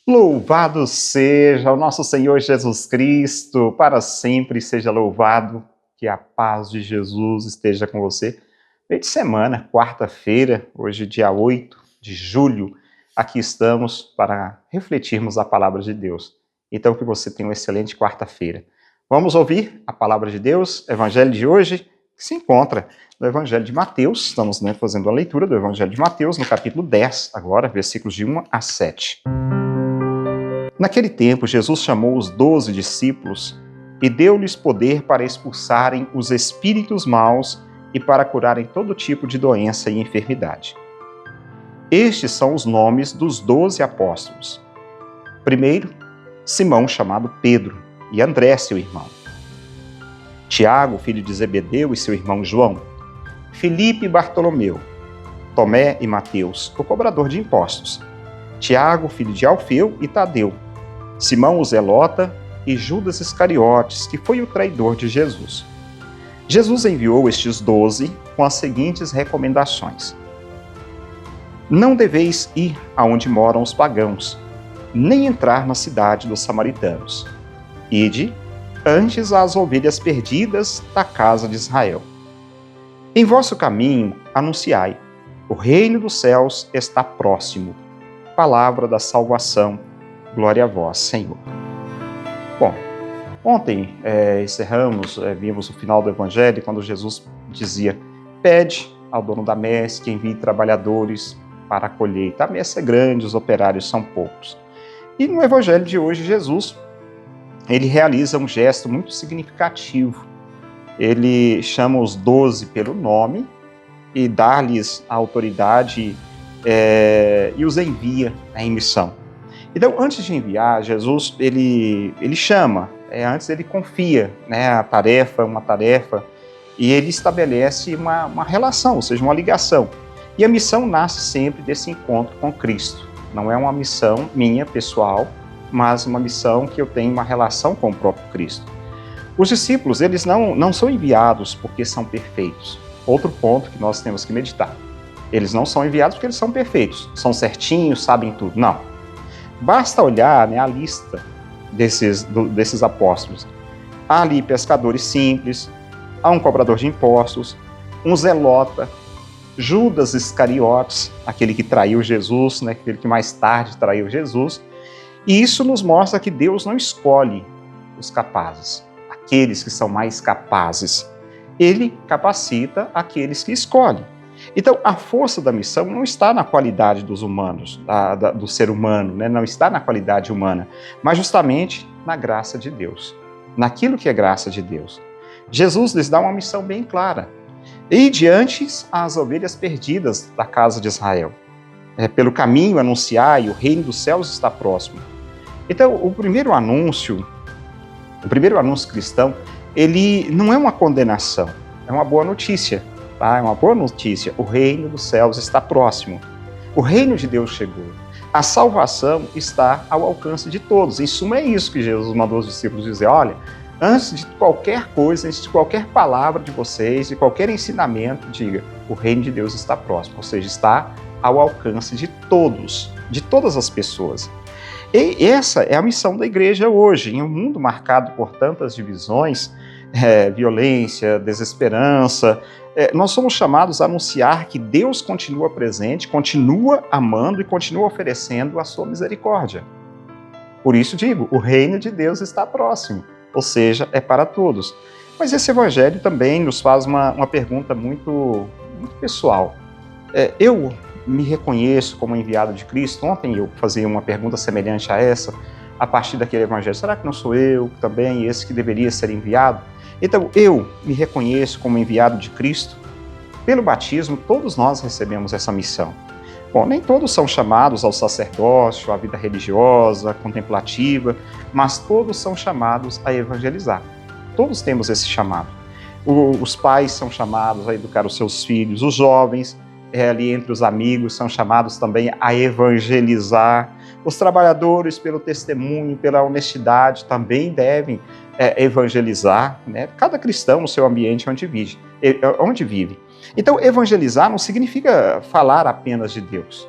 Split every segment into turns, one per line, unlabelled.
Louvado seja o nosso Senhor Jesus Cristo, para sempre seja louvado, que a paz de Jesus esteja com você. Meio de semana, quarta-feira, hoje dia 8 de julho, aqui estamos para refletirmos a palavra de Deus. Então que você tenha uma excelente quarta-feira. Vamos ouvir a palavra de Deus, Evangelho de hoje, que se encontra no Evangelho de Mateus. Estamos fazendo a leitura do Evangelho de Mateus, no capítulo 10, agora, versículos de 1 a 7. Naquele tempo, Jesus chamou os 12 discípulos e deu-lhes poder para expulsarem os espíritos maus e para curarem todo tipo de doença e enfermidade. Estes são os nomes dos 12 apóstolos. Primeiro, Simão, chamado Pedro, e André, seu irmão. Tiago, filho de Zebedeu, e seu irmão João. Filipe e Bartolomeu. Tomé e Mateus, o cobrador de impostos. Tiago, filho de Alfeu, e Tadeu. Simão o Zelota e Judas Iscariotes, que foi o traidor de Jesus. Jesus enviou estes 12 com as seguintes recomendações. Não deveis ir aonde moram os pagãos, nem entrar na cidade dos samaritanos. Ide antes às ovelhas perdidas da casa de Israel. Em vosso caminho anunciai, o reino dos céus está próximo. Palavra da salvação. Glória a vós, Senhor. Bom, ontem vimos o final do Evangelho, quando Jesus dizia, pede ao dono da messe que envie trabalhadores para a colheita. A messe é grande, os operários são poucos. E no Evangelho de hoje, Jesus, ele realiza um gesto muito significativo. Ele chama os 12 pelo nome e dá-lhes a autoridade e os envia em missão. Então, antes de enviar, Jesus, ele chama, antes ele confia uma tarefa, e ele estabelece uma relação, ou seja, uma ligação. E a missão nasce sempre desse encontro com Cristo. Não é uma missão minha, pessoal, mas uma missão que eu tenho uma relação com o próprio Cristo. Os discípulos, eles não são enviados porque são perfeitos. Outro ponto que nós temos que meditar. Eles não são enviados porque eles são perfeitos, são certinhos, sabem tudo. Não. Basta olhar a lista desses apóstolos. Há ali pescadores simples, há um cobrador de impostos, um zelota, Judas Iscariotes, aquele que traiu Jesus, aquele que mais tarde traiu Jesus. E isso nos mostra que Deus não escolhe os capazes, aqueles que são mais capazes. Ele capacita aqueles que escolhe. Então, a força da missão não está na qualidade dos humanos, do ser humano, não está na qualidade humana, mas justamente na graça de Deus, naquilo que é graça de Deus. Jesus lhes dá uma missão bem clara. E diante as ovelhas perdidas da casa de Israel. Pelo caminho anunciai, o reino dos céus está próximo. Então, o primeiro anúncio cristão, ele não é uma condenação, é uma boa notícia. É uma boa notícia, o reino dos céus está próximo. O reino de Deus chegou. A salvação está ao alcance de todos. Em suma, é isso que Jesus mandou os discípulos dizer. Olha, antes de qualquer coisa, antes de qualquer palavra de vocês, de qualquer ensinamento, diga, o reino de Deus está próximo. Ou seja, está ao alcance de todos, de todas as pessoas. E essa é a missão da igreja hoje. Em um mundo marcado por tantas divisões, violência, desesperança, nós somos chamados a anunciar que Deus continua presente, continua amando e continua oferecendo a sua misericórdia. Por isso digo, o reino de Deus está próximo, ou seja, é para todos. Mas esse evangelho também nos faz uma pergunta muito pessoal. Eu me reconheço como enviado de Cristo? Ontem eu fazia uma pergunta semelhante a essa, a partir daquele evangelho. Será que não sou eu também esse que deveria ser enviado? Então, eu me reconheço como enviado de Cristo. Pelo batismo, todos nós recebemos essa missão. Bom, nem todos são chamados ao sacerdócio, à vida religiosa, contemplativa, mas todos são chamados a evangelizar. Todos temos esse chamado. Os pais são chamados a educar os seus filhos, os jovens, ali entre os amigos, são chamados também a evangelizar. Os trabalhadores, pelo testemunho, pela honestidade, também devem evangelizar, Cada cristão no seu ambiente onde vive. Então, evangelizar não significa falar apenas de Deus.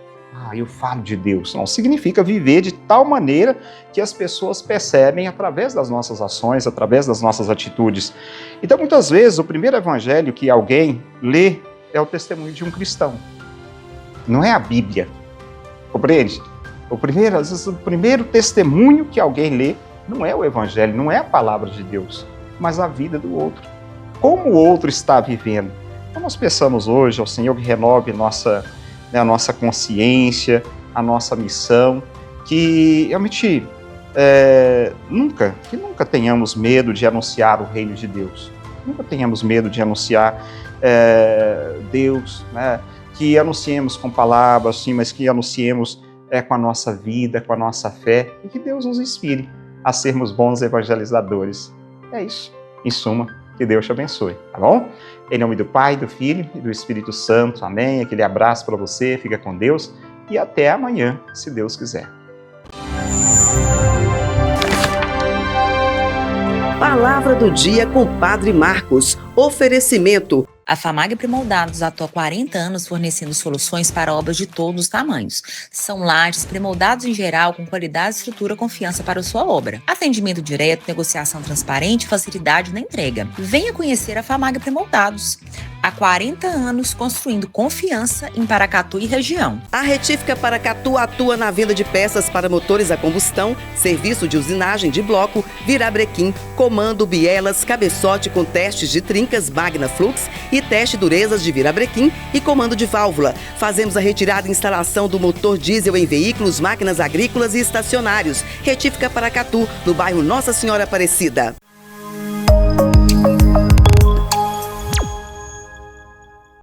eu falo de Deus. Não, significa viver de tal maneira que as pessoas percebem através das nossas ações, através das nossas atitudes. Então, muitas vezes, o primeiro evangelho que alguém lê é o testemunho de um cristão. Não é a Bíblia. Compreende? Às vezes, o primeiro testemunho que alguém lê não é o evangelho, não é a palavra de Deus, mas a vida do outro. Como o outro está vivendo. Então, nós peçamos hoje ao Senhor que renove a nossa consciência, a nossa missão, que realmente nunca tenhamos medo de anunciar o reino de Deus. Nunca tenhamos medo de anunciar Deus, né? Que anunciemos com palavras, sim, mas que anunciemos com a nossa vida, com a nossa fé, e que Deus nos inspire a sermos bons evangelizadores. É isso. Em suma, que Deus te abençoe, tá bom? Em nome do Pai, do Filho e do Espírito Santo. Amém. Aquele abraço para você, fica com Deus e até amanhã, se Deus quiser.
Palavra do dia com Padre Marcos. Oferecimento.
A FAMAG Premoldados atua há 40 anos fornecendo soluções para obras de todos os tamanhos. São lajes premoldados em geral com qualidade, estrutura e confiança para a sua obra. Atendimento direto, negociação transparente e facilidade na entrega. Venha conhecer a FAMAG Premoldados. Há 40 anos construindo confiança em Paracatu e região.
A Retífica Paracatu atua na venda de peças para motores a combustão, serviço de usinagem de bloco, virabrequim, comando, bielas, cabeçote com testes de trincas Magna Flux e teste durezas de virabrequim e comando de válvula. Fazemos a retirada e instalação do motor diesel em veículos, máquinas agrícolas e estacionários. Retífica Paracatu, no bairro Nossa Senhora Aparecida.